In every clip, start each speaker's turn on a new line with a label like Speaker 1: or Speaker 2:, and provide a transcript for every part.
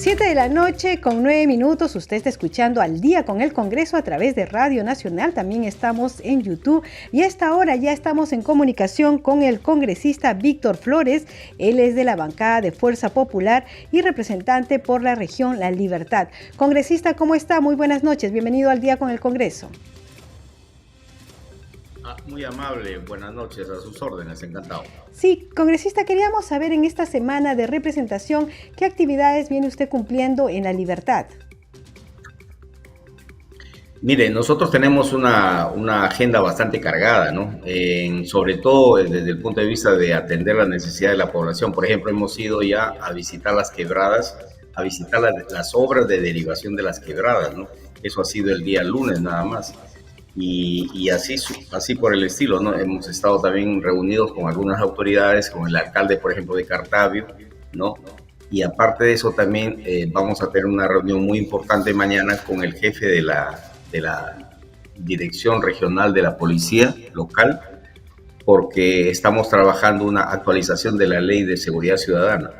Speaker 1: 7 de la noche con 9 minutos. Usted está escuchando Al Día con el Congreso a través de Radio Nacional. También estamos en YouTube y a esta hora ya estamos en comunicación con el congresista Víctor Flores. Él es de la bancada de Fuerza Popular y representante por la región La Libertad. Congresista, ¿cómo está? Muy buenas noches. Bienvenido al Día con el Congreso.
Speaker 2: Muy amable, buenas noches, a sus órdenes, encantado.
Speaker 1: Sí, congresista, queríamos saber en esta semana de representación qué actividades viene usted cumpliendo en La Libertad.
Speaker 2: Mire, nosotros tenemos una agenda bastante cargada, ¿no? Sobre todo desde el punto de vista de atender la necesidad de la población. Por ejemplo, hemos ido ya a visitar las quebradas, a visitar las obras de derivación de las quebradas, ¿no? Eso ha sido el día lunes nada más. Y así por el estilo, ¿no? Hemos estado también reunidos con algunas autoridades, con el alcalde, por ejemplo, de Cartavio, ¿no? Y aparte de eso también vamos a tener una reunión muy importante mañana con el jefe de la Dirección Regional de la Policía Local, porque estamos trabajando una actualización de la Ley de Seguridad Ciudadana.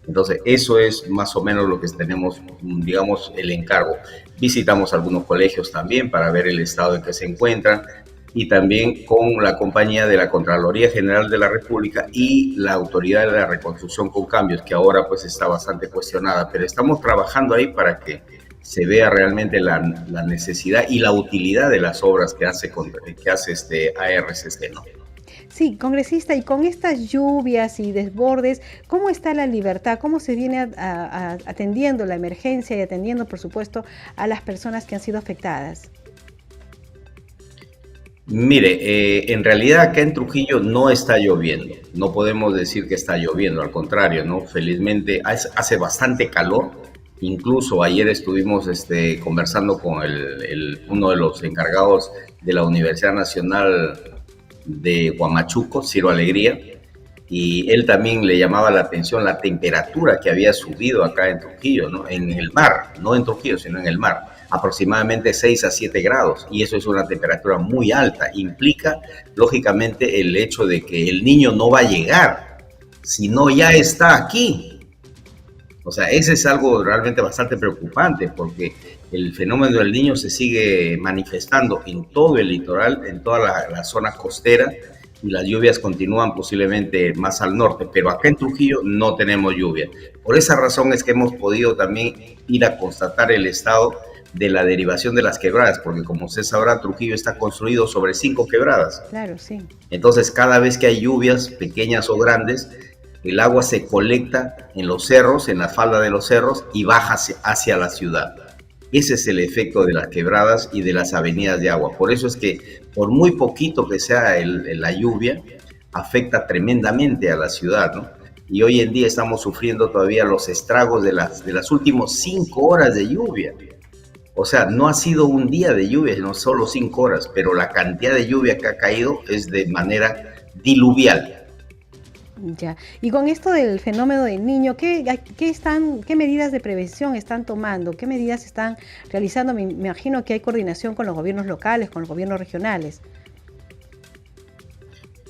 Speaker 2: Entonces, eso es más o menos lo que tenemos, digamos, el encargo. Visitamos algunos colegios también para ver el estado en que se encuentran y también con la compañía de la Contraloría General de la República y la Autoridad de la Reconstrucción con Cambios, que ahora pues está bastante cuestionada, pero estamos trabajando ahí para que se vea realmente la necesidad y la utilidad de las obras que hace ARCC, ¿no?
Speaker 1: Sí, congresista, y con estas lluvias y desbordes, ¿cómo está La Libertad? ¿Cómo se viene atendiendo la emergencia y atendiendo, por supuesto, a las personas que han sido afectadas?
Speaker 2: Mire, en realidad acá en Trujillo no está lloviendo, no podemos decir que está lloviendo, al contrario, ¿no? Felizmente hace bastante calor, incluso ayer estuvimos conversando con uno de los encargados de la Universidad Nacional de Huamachuco, Ciro Alegría, y él también le llamaba la atención la temperatura que había subido acá en Trujillo, ¿no? En el mar, no en Trujillo, sino en el mar, aproximadamente 6 a 7 grados, y eso es una temperatura muy alta. Implica, lógicamente, el hecho de que el niño no va a llegar, sino ya está aquí. O sea, ese es algo realmente bastante preocupante, porque el fenómeno del niño se sigue manifestando en todo el litoral, en toda la zona costera, y las lluvias continúan posiblemente más al norte, pero acá en Trujillo no tenemos lluvia. Por esa razón es que hemos podido también ir a constatar el estado de la derivación de las quebradas, porque como usted sabrá, Trujillo está construido sobre 5 quebradas.
Speaker 1: Claro, sí.
Speaker 2: Entonces, cada vez que hay lluvias, pequeñas o grandes, el agua se colecta en los cerros, en la falda de los cerros, y baja hacia la ciudad. Ese es el efecto de las quebradas y de las avenidas de agua. Por eso es que, por muy poquito que sea la lluvia, afecta tremendamente a la ciudad, ¿no? Y hoy en día estamos sufriendo todavía los estragos de las últimas 5 horas de lluvia. O sea, no ha sido un día de lluvia, sino solo 5 horas, pero la cantidad de lluvia que ha caído es de manera diluvial.
Speaker 1: Ya. Y con esto del fenómeno del niño, ¿qué medidas de prevención están tomando? ¿Qué medidas están realizando? Me imagino que hay coordinación con los gobiernos locales, con los gobiernos regionales.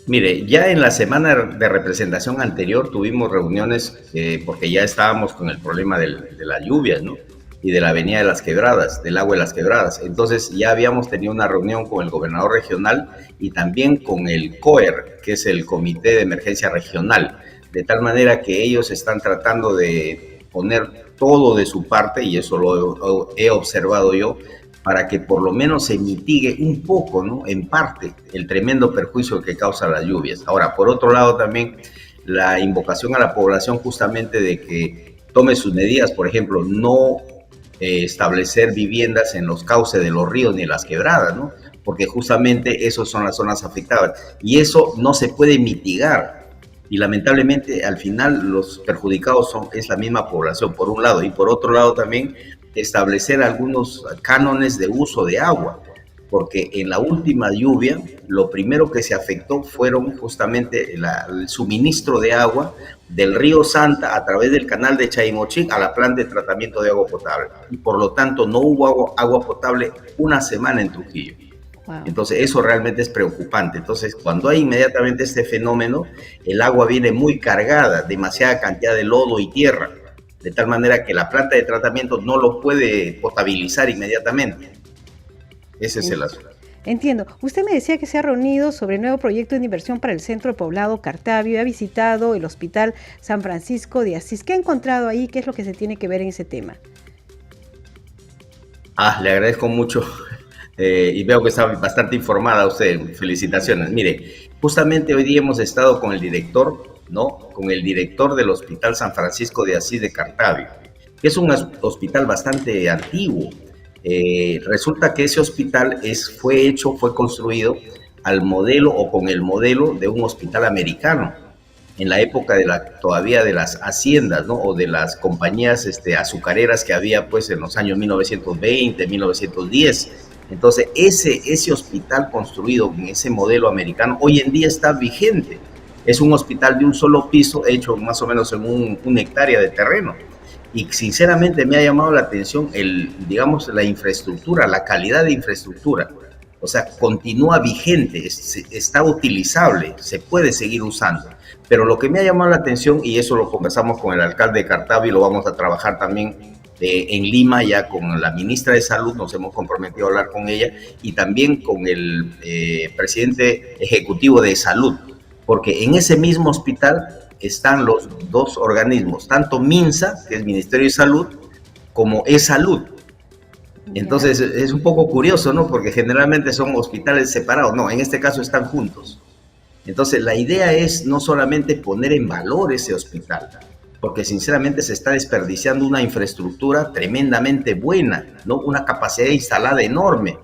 Speaker 2: Mire, ya en la semana de representación anterior tuvimos reuniones porque ya estábamos con el problema de las lluvias, ¿no? Y de la avenida de las quebradas, del agua de las quebradas. Entonces ya habíamos tenido una reunión con el gobernador regional y también con el COER, que es el Comité de Emergencia Regional, de tal manera que ellos están tratando de poner todo de su parte, y eso lo he observado yo, para que por lo menos se mitigue un poco, ¿no? En parte, el tremendo perjuicio que causan las lluvias. Ahora, por otro lado también, la invocación a la población justamente de que tome sus medidas, por ejemplo, no establecer viviendas en los cauces de los ríos ni en las quebradas, ¿no? Porque justamente esas son las zonas afectadas y eso no se puede mitigar y lamentablemente al final los perjudicados es la misma población por un lado, y por otro lado también establecer algunos cánones de uso de agua, porque en la última lluvia lo primero que se afectó fueron justamente el suministro de agua del río Santa a través del canal de Chaimochic a la planta de tratamiento de agua potable. Y por lo tanto no hubo agua potable una semana en Trujillo. Wow. Entonces eso realmente es preocupante. Entonces cuando hay inmediatamente este fenómeno, el agua viene muy cargada, demasiada cantidad de lodo y tierra. de tal manera que la planta de tratamiento no lo puede potabilizar inmediatamente. Ese es el asunto.
Speaker 1: Entiendo. Usted me decía que se ha reunido sobre el nuevo proyecto de inversión para el centro poblado Cartavio y ha visitado el Hospital San Francisco de Asís. ¿Qué ha encontrado ahí? ¿Qué es lo que se tiene que ver en ese tema?
Speaker 2: Le agradezco mucho y veo que está bastante informada usted. Felicitaciones. Mire, justamente hoy día hemos estado con el director, ¿no? Con el director del Hospital San Francisco de Asís de Cartavio, que es un hospital bastante antiguo. Resulta que ese hospital fue construido al modelo o con el modelo de un hospital americano en la época todavía de las haciendas, ¿no? O de las compañías azucareras que había pues en los años 1920, 1910. Entonces ese hospital construido en ese modelo americano hoy en día está vigente. Es un hospital de un solo piso hecho más o menos en una hectárea de terreno. Y sinceramente me ha llamado la atención digamos, la infraestructura, la calidad de infraestructura. O sea, continúa vigente, está utilizable, se puede seguir usando. Pero lo que me ha llamado la atención, y eso lo conversamos con el alcalde de Cartavio y lo vamos a trabajar también en Lima, ya con la ministra de Salud, nos hemos comprometido a hablar con ella, y también con el presidente ejecutivo de Salud, porque en ese mismo hospital están los dos organismos, tanto MINSA, que es Ministerio de Salud, como E-Salud. Entonces es un poco curioso, ¿no? Porque generalmente son hospitales separados. No, en este caso están juntos. Entonces la idea es no solamente poner en valor ese hospital, porque sinceramente se está desperdiciando una infraestructura tremendamente buena, ¿no? Una capacidad instalada enorme.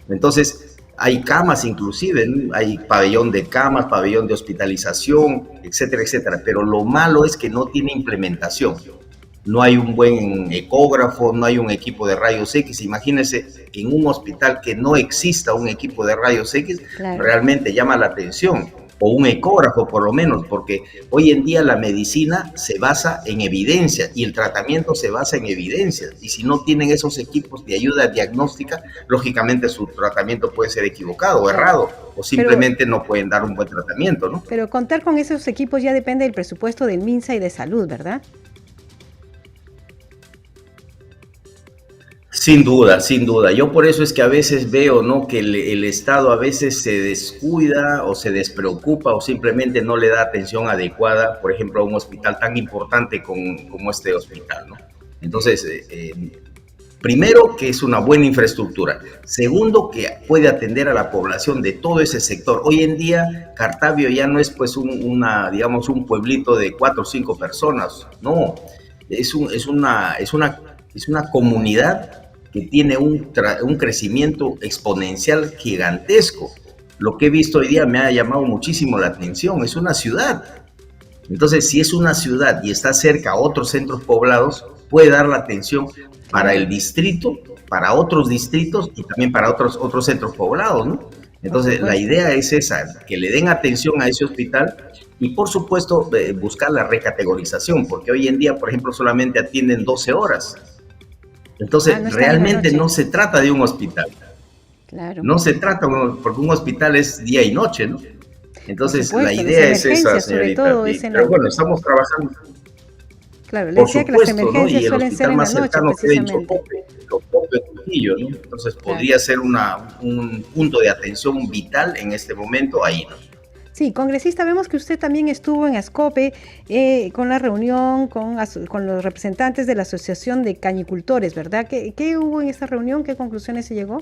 Speaker 2: Entonces hay camas inclusive, ¿no? Hay pabellón de camas, pabellón de hospitalización, etcétera, etcétera. Pero lo malo es que no tiene implementación. No hay un buen ecógrafo, no hay un equipo de rayos X. Imagínense, en un hospital que no exista un equipo de rayos X, claro, realmente llama la atención. O un ecógrafo por lo menos, porque hoy en día la medicina se basa en evidencia y el tratamiento se basa en evidencias. Y si no tienen esos equipos de ayuda diagnóstica, lógicamente su tratamiento puede ser equivocado o errado, o simplemente no pueden dar un buen tratamiento, ¿no?
Speaker 1: Pero contar con esos equipos ya depende del presupuesto del MINSA y de Salud, ¿verdad?
Speaker 2: Sin duda, sin duda. Yo por eso es que a veces veo, ¿no? Que el Estado a veces se descuida o se despreocupa o simplemente no le da atención adecuada, por ejemplo, a un hospital tan importante como este hospital, ¿no? Entonces, primero, que es una buena infraestructura. Segundo, que puede atender a la población de todo ese sector. Hoy en día, Cartavio ya no es pues digamos, un pueblito de 4 o 5 personas. No, es una comunidad que tiene un crecimiento exponencial gigantesco. Lo que he visto hoy día me ha llamado muchísimo la atención. Es una ciudad. Entonces, si es una ciudad y está cerca a otros centros poblados, puede dar la atención para el distrito, para otros distritos y también para otros centros poblados, ¿no? Entonces, la idea es esa, que le den atención a ese hospital y, por supuesto, buscar la recategorización, porque hoy en día, por ejemplo, solamente atienden 12 horas. Entonces, no realmente no se trata de un hospital. Claro. No se trata, porque un hospital es día y noche, ¿no? Entonces, la idea es esa, señorita. Pero bueno, estamos trabajando.
Speaker 1: Claro, le decía que las emergencias, ¿no? Suelen ser en la noche, precisamente.
Speaker 2: Trujillo, ¿no? Entonces, podría ser un punto de atención vital en este momento ahí, ¿no?
Speaker 1: Sí, congresista, vemos que usted también estuvo en Ascope con la reunión con los representantes de la Asociación de Cañicultores, ¿verdad? ¿Qué hubo en esta reunión? ¿Qué conclusiones se llegó?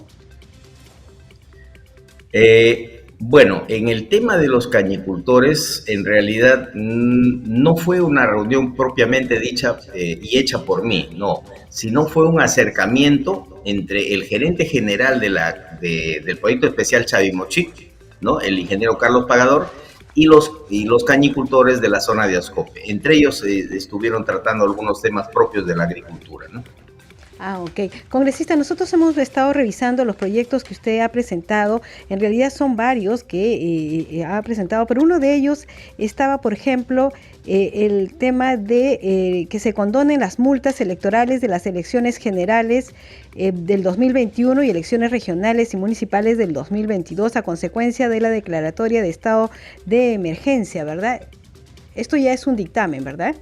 Speaker 2: Bueno, en el tema de los cañicultores, en realidad no fue una reunión propiamente dicha y hecha por mí, no, sino fue un acercamiento entre el gerente general del proyecto especial Chavimochic, ¿no? El ingeniero Carlos Pagador, y los cañicultores de la zona de Ascope. Entre ellos estuvieron tratando algunos temas propios de la agricultura, ¿no?
Speaker 1: Ok. Congresista, nosotros hemos estado revisando los proyectos que usted ha presentado. En realidad son varios que ha presentado, pero uno de ellos estaba, por ejemplo, el tema de que se condonen las multas electorales de las elecciones generales del 2021 y elecciones regionales y municipales del 2022 a consecuencia de la declaratoria de estado de emergencia, ¿verdad? Esto ya es un dictamen, ¿verdad?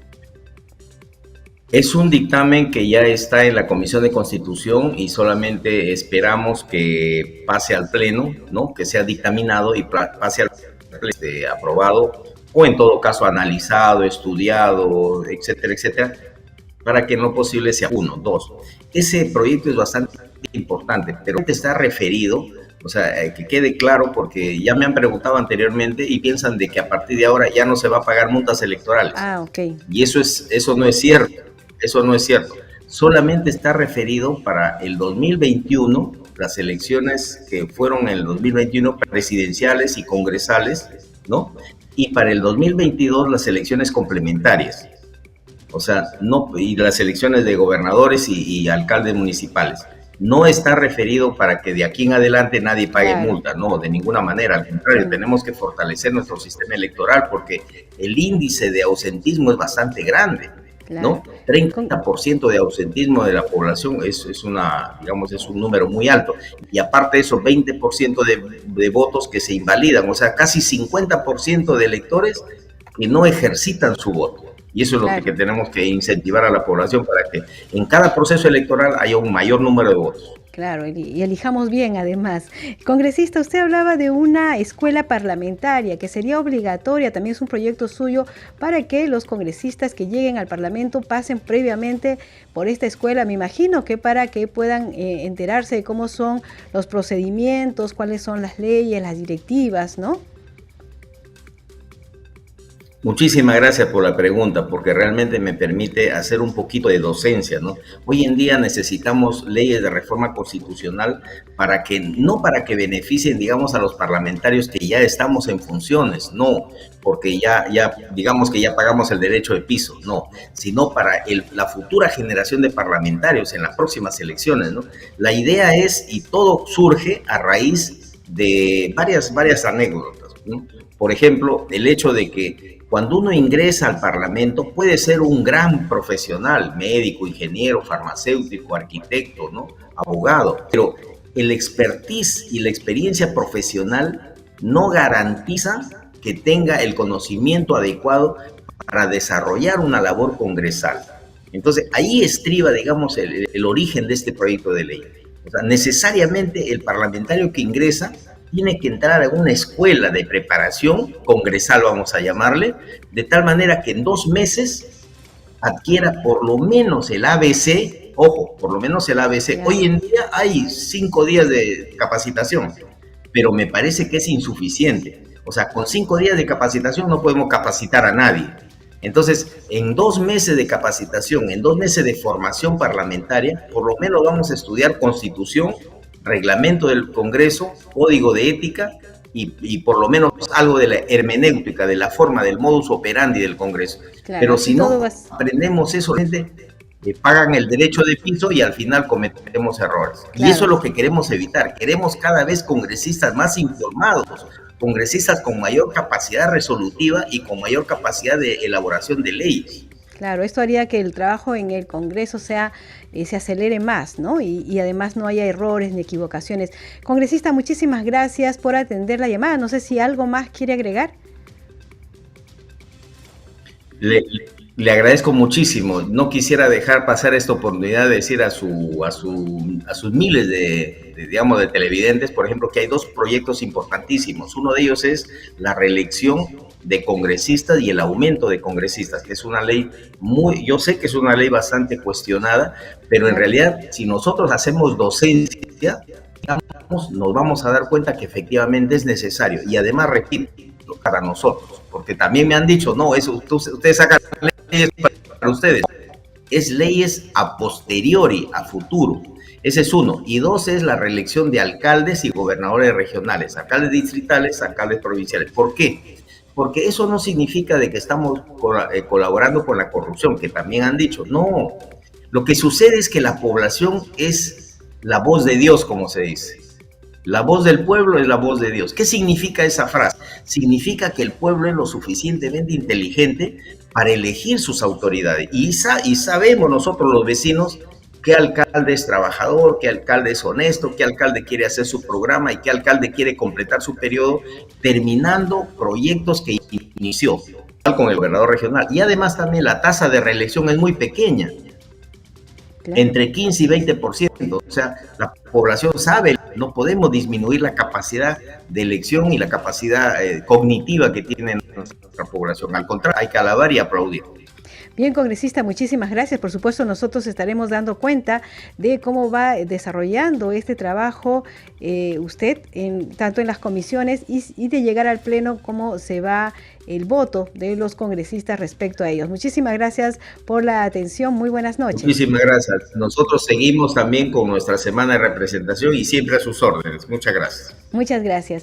Speaker 2: Es un dictamen que ya está en la Comisión de Constitución y solamente esperamos que pase al Pleno, ¿no? Que sea dictaminado y pase al Pleno, aprobado, o en todo caso analizado, estudiado, etcétera, etcétera, para que en lo posible sea uno, dos. Ese proyecto es bastante importante, pero está referido, o sea, que quede claro, porque ya me han preguntado anteriormente y piensan de que a partir de ahora ya no se va a pagar multas electorales.
Speaker 1: Ok.
Speaker 2: Y eso no es cierto. Eso no es cierto. Solamente está referido para el 2021, las elecciones que fueron en el 2021 presidenciales y congresales, ¿no? Y para el 2022 las elecciones complementarias. O sea, no, y las elecciones de gobernadores y alcaldes municipales. No está referido para que de aquí en adelante nadie pague multa, no, de ninguna manera. Al contrario, tenemos que fortalecer nuestro sistema electoral porque el índice de ausentismo es bastante grande. ¿No? 30% de ausentismo de la población es una, digamos, es un número muy alto. Y aparte de eso, 20% de votos que se invalidan, o sea, casi 50% de electores que no ejercitan su voto. Y eso es lo que tenemos que incentivar a la población para que en cada proceso electoral haya un mayor número de votos.
Speaker 1: Claro, y elijamos bien además. Congresista, usted hablaba de una escuela parlamentaria que sería obligatoria, también es un proyecto suyo, para que los congresistas que lleguen al Parlamento pasen previamente por esta escuela, me imagino que para que puedan enterarse de cómo son los procedimientos, cuáles son las leyes, las directivas, ¿no?
Speaker 2: Muchísimas gracias por la pregunta, porque realmente me permite hacer un poquito de docencia, ¿no? Hoy en día necesitamos leyes de reforma constitucional no para que beneficien, digamos, a los parlamentarios que ya estamos en funciones, no, porque ya digamos que ya pagamos el derecho de piso, no, sino para la futura generación de parlamentarios en las próximas elecciones, ¿no? La idea es, y todo surge a raíz de varias anécdotas, ¿no? Por ejemplo, el hecho de que cuando uno ingresa al Parlamento puede ser un gran profesional, médico, ingeniero, farmacéutico, arquitecto, ¿no? Abogado, pero el expertise y la experiencia profesional no garantiza que tenga el conocimiento adecuado para desarrollar una labor congresal. Entonces, ahí estriba, digamos, el origen de este proyecto de ley. O sea, necesariamente el parlamentario que ingresa tiene que entrar a una escuela de preparación congresal, vamos a llamarle, de tal manera que en 2 meses adquiera por lo menos el ABC, ojo, por lo menos el ABC. Hoy en día hay 5 días de capacitación, pero me parece que es insuficiente. O sea, con 5 días de capacitación no podemos capacitar a nadie. Entonces, en 2 meses de capacitación, en 2 meses de formación parlamentaria, por lo menos vamos a estudiar Constitución, reglamento del Congreso, código de ética y por lo menos algo de la hermenéutica, de la forma, del modus operandi del Congreso. Claro, pero si no aprendemos eso, pagan el derecho de piso y al final cometemos errores. Claro. Y eso es lo que queremos evitar. Queremos cada vez congresistas más informados, congresistas con mayor capacidad resolutiva y con mayor capacidad de elaboración de leyes.
Speaker 1: Claro, esto haría que el trabajo en el Congreso se acelere más, ¿no? Y además no haya errores ni equivocaciones. Congresista, muchísimas gracias por atender la llamada. No sé si algo más quiere agregar.
Speaker 2: Le agradezco muchísimo. No quisiera dejar pasar esta oportunidad de decir a sus miles digamos, de televidentes, por ejemplo, que hay 2 proyectos importantísimos. Uno de ellos es la reelección de congresistas y el aumento de congresistas, que es una ley yo sé que es una ley bastante cuestionada, pero en realidad, si nosotros hacemos docencia, digamos, nos vamos a dar cuenta que efectivamente es necesario. Y además, repito, para nosotros, porque también me han dicho, no, eso ustedes sacan leyes para ustedes. Es leyes a posteriori, a futuro. Ese es uno. Y 2 es la reelección de alcaldes y gobernadores regionales, alcaldes distritales, alcaldes provinciales. ¿Por qué? Porque eso no significa de que estamos colaborando con la corrupción, que también han dicho. No, lo que sucede es que la población es la voz de Dios, como se dice. La voz del pueblo es la voz de Dios. ¿Qué significa esa frase? Significa que el pueblo es lo suficientemente inteligente para elegir sus autoridades. Y sabemos nosotros los vecinos qué alcalde es trabajador, qué alcalde es honesto, qué alcalde quiere hacer su programa y qué alcalde quiere completar su periodo terminando proyectos que inició. con el gobernador regional. Y además también la tasa de reelección es muy pequeña, claro, entre 15 y 20%. O sea, la población sabe, no podemos disminuir la capacidad de elección y la capacidad cognitiva que tiene nuestra población. Al contrario, hay que alabar y aplaudir.
Speaker 1: Bien, congresista, muchísimas gracias. Por supuesto, nosotros estaremos dando cuenta de cómo va desarrollando este trabajo usted, tanto en las comisiones y de llegar al Pleno, cómo se va el voto de los congresistas respecto a ellos. Muchísimas gracias por la atención. Muy buenas noches.
Speaker 2: Muchísimas gracias. Nosotros seguimos también con nuestra semana de representación y siempre a sus órdenes. Muchas gracias.
Speaker 1: Muchas gracias.